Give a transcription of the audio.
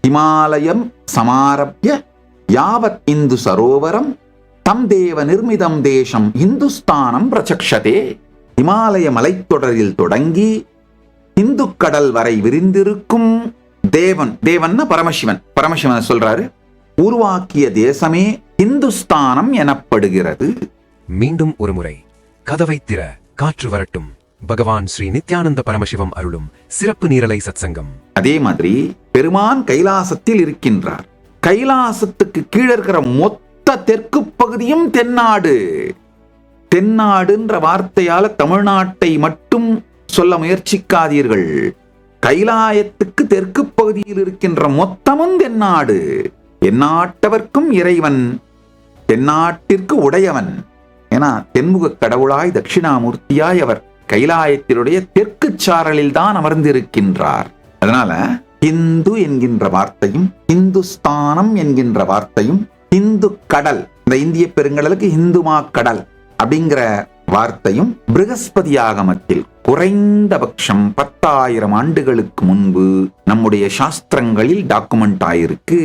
ஹிமாலயம் சமாரப்ய யாவத் இந்து சரோவரம் தம் தேவ நிர்மிதம் தேசம் இந்துஸ்தானம் பிரச்சக்ஷதே. இமாலய மலைத்தொடரில் தொடங்கி இந்து கடல் வரை விரிந்திருக்கும் தேவன் பரமசிவன் சொல்றாரு, உருவாக்கிய தேசமே இந்துஸ்தானம் எனப்படுகிறது. மீண்டும் ஒரு முறை கதவை திற, காற்று வரட்டும். பகவான் ஸ்ரீ நித்யானந்த பரமசிவம் அருளும் சிறப்பு நீரலை சத்சங்கம். அதே மாதிரி பெருமான் கைலாசத்தில் இருக்கின்றார். கைலாசத்துக்கு கீழே இருக்கிற மொத்த தெற்கு பகுதியும் தென்னாடு. தென்னாடுன்ற வார்த்தையால தமிழ்நாட்டை மட்டும் சொல்ல முயற்சிக்காதீர்கள். கைலாயத்துக்கு தெற்கு பகுதியில் இருக்கின்ற மொத்தமும் தென்னாடு. எந்நாட்டவர்க்கும் இறைவன், தென்னாட்டிற்கு உடையவன். ஏன்னா தென்முக கடவுளாய் தட்சிணாமூர்த்தியாய் அவர் கைலாயத்தினுடைய தெற்கு சாரலில் தான் அமர்ந்திருக்கின்றார். அதனால இந்து என்கின்ற வார்த்தையும் இந்துஸ்தானம் என்கின்ற வார்த்தையும் இந்து கடல், இந்த இந்திய பெருங்கடலுக்கு இந்துமா கடல் அப்படிங்கிற வார்த்தையும் பிருகஸ்பதி ஆகமத்தில் குறைந்தபட்சம் 10,000 ஆண்டுகளுக்கு முன்பு நம்முடைய சாஸ்திரங்களில் டாக்குமெண்ட் ஆயிருக்கு.